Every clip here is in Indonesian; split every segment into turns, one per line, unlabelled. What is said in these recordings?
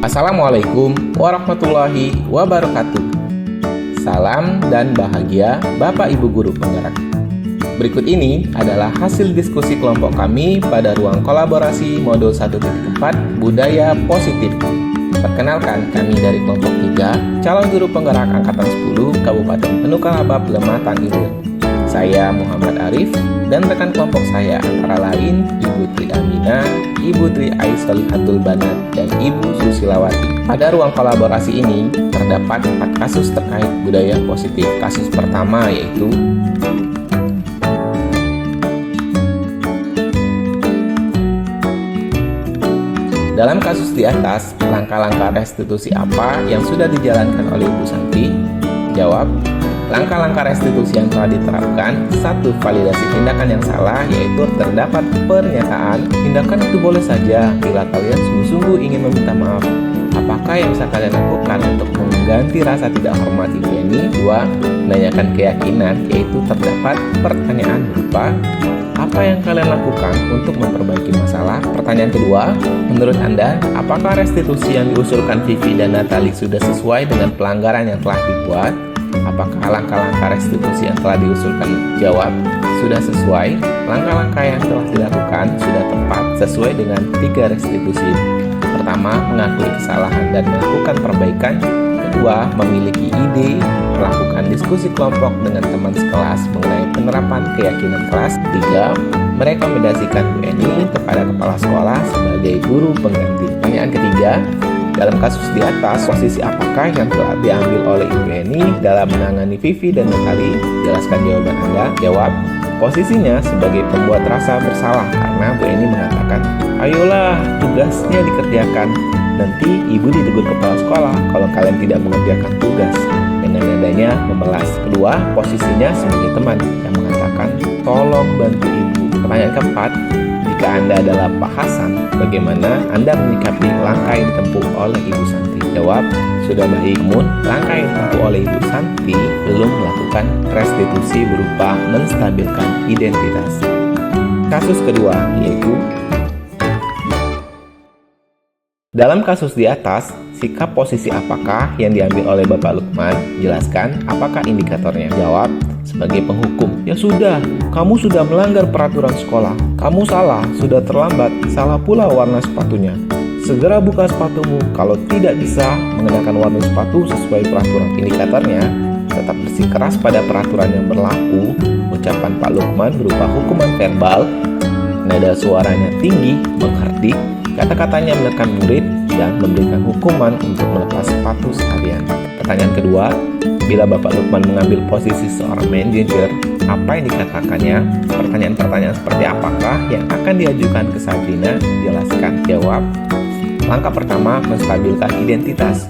Assalamualaikum warahmatullahi wabarakatuh. Salam dan bahagia Bapak Ibu Guru Penggerak. Berikut ini adalah hasil diskusi kelompok kami pada ruang kolaborasi modul 1.4 Budaya Positif. Perkenalkan, kami dari kelompok 3, calon guru penggerak angkatan 10 Kabupaten Penuka Labab, Lematang Ilir. Saya Muhammad Arif dan rekan kelompok saya antara lain Ibu Tri Aminah, Ibu Tri Aisolihatul Banat, dan Ibu Susilawati. Pada ruang kolaborasi ini terdapat 4 kasus terkait budaya positif. Kasus pertama yaitu dalam kasus di atas, langkah-langkah restitusi apa yang sudah dijalankan oleh Ibu Santi? Jawab, langkah-langkah restitusi yang telah diterapkan. 1. Validasi tindakan yang salah, yaitu terdapat pernyataan tindakan itu boleh saja bila kalian sungguh-sungguh ingin meminta maaf. Apakah yang bisa kalian lakukan untuk mengganti rasa tidak hormat Ibu ini? 2. Menanyakan keyakinan, yaitu terdapat pertanyaan berupa apa yang kalian lakukan untuk memperbaiki masalah? Pertanyaan kedua, menurut Anda, apakah restitusi yang diusulkan Vivi dan Natali sudah sesuai dengan pelanggaran yang telah dibuat? Apakah langkah-langkah restitusi yang telah diusulkan? Jawab, sudah sesuai. Langkah-langkah yang telah dilakukan sudah tepat sesuai dengan 3 restitusi. Pertama, mengakui kesalahan dan melakukan perbaikan. Kedua, memiliki ide, melakukan diskusi kelompok dengan teman sekelas mengenai penerapan keyakinan kelas. 3, merekomendasikan WNI kepada kepala sekolah sebagai guru pengganti. Pertanyaan ketiga, dalam kasus di atas, posisi apakah yang telah diambil oleh Ibu Eni dalam menangani Vivi dan Natali? Jelaskan jawaban Anda. Jawab, posisinya sebagai pembuat rasa bersalah karena Bu Eni mengatakan, ayolah tugasnya dikerjakan, nanti Ibu ditegur kepala sekolah kalau kalian tidak mengerjakan tugas, dengan nadanya memelas. Kedua, posisinya sebagai teman yang mengatakan, tolong bantu Ibu. Pertanyaan keempat, jika Anda adalah Pak Hasan, bagaimana Anda menyikapi langkah yang ditempuh oleh Ibu Santi? Jawab, sudah baik. Namun, langkah yang ditempuh oleh Ibu Santi belum melakukan restitusi berupa menstabilkan identitas. Kasus kedua yaitu dalam kasus di atas, sikap posisi apakah yang diambil oleh Bapak Lukman? Jelaskan apakah indikatornya. Jawab, sebagai penghukum. Ya sudah, kamu sudah melanggar peraturan sekolah. Kamu salah, sudah terlambat, salah pula warna sepatunya. Segera buka sepatumu, kalau tidak bisa mengenakan warna sepatu sesuai peraturan. Indikatornya, tetap bersikeras pada peraturan yang berlaku. Ucapan Pak Lukman berupa hukuman verbal, nada suaranya tinggi, menghardik, kata-katanya menekan murid, dan memberikan hukuman untuk melepas sepatu sekalian. Pertanyaan kedua, bila Bapak Lukman mengambil posisi seorang manajer, apa yang dikatakannya? Pertanyaan-pertanyaan seperti apakah yang akan diajukan ke Sabrina? Jelaskan. Jawab, langkah pertama, menstabilkan identitas.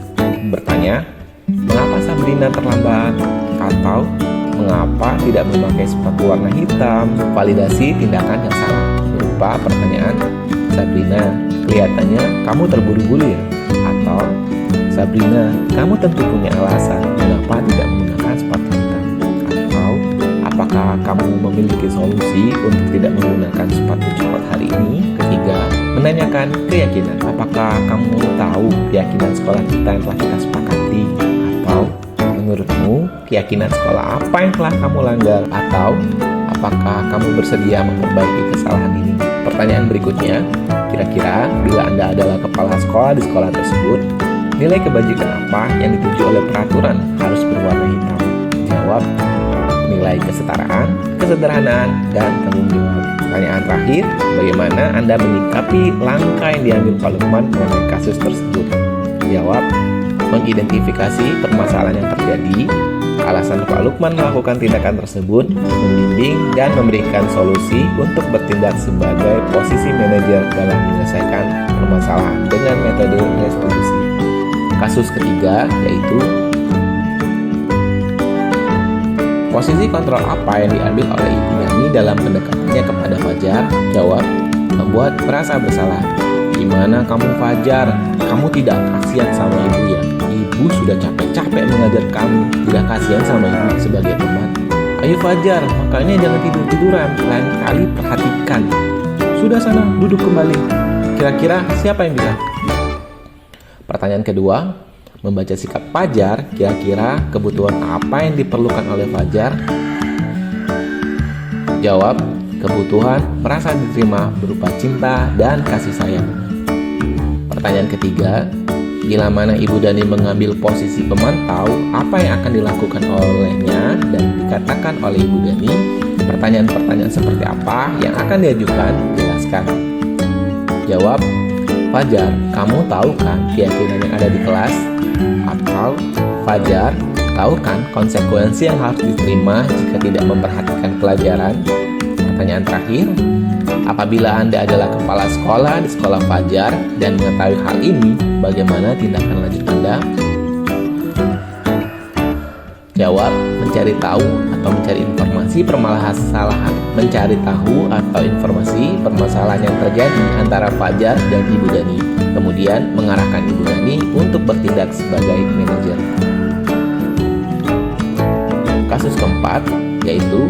Bertanya, mengapa Sabrina terlambat? Atau mengapa tidak memakai sepatu warna hitam? Validasi tindakan yang salah berupa pertanyaan, Sabrina, kelihatannya kamu terburu-buru ya? Atau, Sabrina, kamu tentu punya alasan mengapa tidak menggunakan sepatu hitam. Atau, apakah kamu memiliki solusi untuk tidak menggunakan sepatu copot hari ini? Ketiga, menanyakan keyakinan. Apakah kamu tahu keyakinan sekolah kita yang telah kita sepakati? Atau, menurutmu keyakinan sekolah apa yang telah kamu langgar? Atau, apakah kamu bersedia memperbaiki kesalahan ini? Pertanyaan berikutnya, kira-kira bila Anda adalah kepala sekolah di sekolah tersebut, nilai kebajikan apa yang dituju oleh peraturan harus berwarna hitam? Jawab, nilai kesetaraan, kesederhanaan, dan tanggung jawab. Pertanyaan terakhir, bagaimana Anda menyikapi langkah yang diambil Pak Lukman mengenai kasus tersebut? Jawab, mengidentifikasi permasalahan yang terjadi, alasan Pak Lukman melakukan tindakan tersebut, membimbing dan memberikan solusi untuk bertindak sebagai posisi manajer dalam menyelesaikan permasalahan dengan metode restitusi. Kasus ketiga yaitu posisi kontrol apa yang diambil oleh Ibu Yani dalam pendekatannya kepada Fajar? Jawab, membuat merasa bersalah. Gimana kamu Fajar? Kamu tidak kasihan sama Ibu ya? Ibu sudah capek-capek mengajar kamu, tidak kasihan sama Ibu sebagai teman. Ayo Fajar, makanya jangan tidur-tiduran, lain kali perhatikan. Sudah sana, duduk kembali. Kira-kira siapa yang bisa? Pertanyaan kedua, membaca sikap Fajar, kira-kira kebutuhan apa yang diperlukan oleh Fajar? Jawab, kebutuhan merasa diterima berupa cinta dan kasih sayang. Pertanyaan ketiga, bila mana Ibu Dani mengambil posisi pemantau, apa yang akan dilakukan olehnya dan dikatakan oleh Ibu Dani? Pertanyaan-pertanyaan seperti apa yang akan diajukan? Jelaskan. Jawab, Fajar, kamu tahu kan keyakinan yang ada di kelas? Atau, Fajar, tahu kan konsekuensi yang harus diterima jika tidak memperhatikan pelajaran? Pertanyaan terakhir, apabila Anda adalah kepala sekolah di sekolah Fajar dan mengetahui hal ini, bagaimana tindakan lanjut Anda? Jawab, mencari tahu atau mencari informasi permasalahan. Mencari tahu atau informasi permasalahan yang terjadi antara Fajar dan Ibu Dani. Kemudian mengarahkan Ibu Dani untuk bertindak sebagai manajer. Kasus keempat yaitu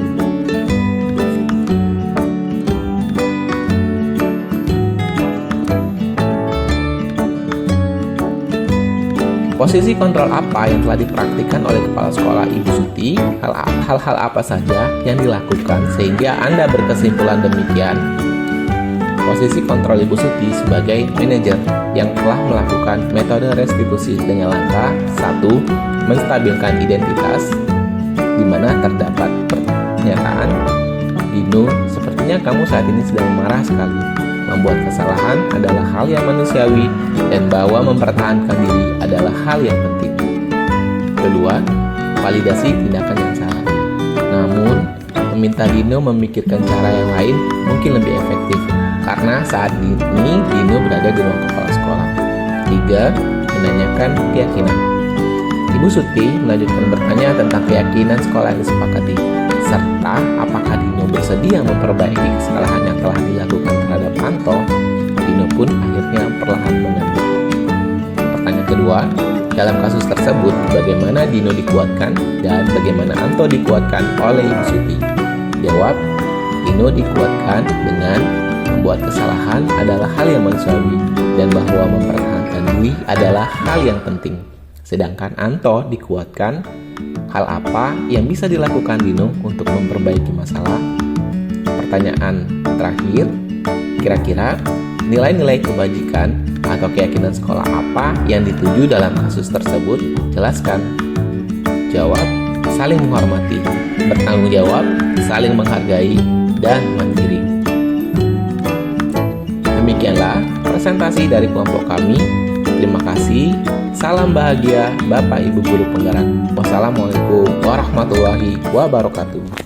posisi kontrol apa yang telah dipraktikkan oleh Kepala Sekolah Ibu Suti? Hal-hal apa saja yang dilakukan sehingga Anda berkesimpulan demikian? Posisi kontrol Ibu Suti sebagai manajer yang telah melakukan metode restitusi dengan langkah 1. Menstabilkan identitas, di mana terdapat pernyataan, Dino, sepertinya kamu saat ini sedang marah sekali. Membuat kesalahan adalah hal yang manusiawi dan bahwa mempertahankan diri adalah hal yang penting. Kedua, validasi tindakan yang salah. Namun, meminta Dino memikirkan cara yang lain mungkin lebih efektif karena saat ini Dino berada di ruang kepala sekolah. 3. Menanyakan keyakinan. Ibu Suti melanjutkan bertanya tentang keyakinan sekolah yang disepakati, serta apakah Dino bersedia memperbaiki kesalahan yang telah dilakukan terhadap Anto. Dino pun akhirnya perlahan mengangguk. Pertanyaan kedua, dalam kasus tersebut bagaimana Dino dikuatkan dan bagaimana Anto dikuatkan oleh Ibu Suti? Jawab, Dino dikuatkan dengan membuat kesalahan adalah hal yang manusiawi dan bahwa mempertahankan diri adalah hal yang penting. Sedangkan Anto dikuatkan hal apa yang bisa dilakukan Dino untuk memperbaiki masalah? Pertanyaan terakhir, kira-kira nilai-nilai kebajikan atau keyakinan sekolah apa yang dituju dalam kasus tersebut? Jelaskan. Jawab, saling menghormati, bertanggung jawab, saling menghargai, dan mandiri. Demikianlah presentasi dari kelompok kami. Terima kasih. Salam bahagia Bapak Ibu Guru Penggerak. Wassalamualaikum warahmatullahi wabarakatuh.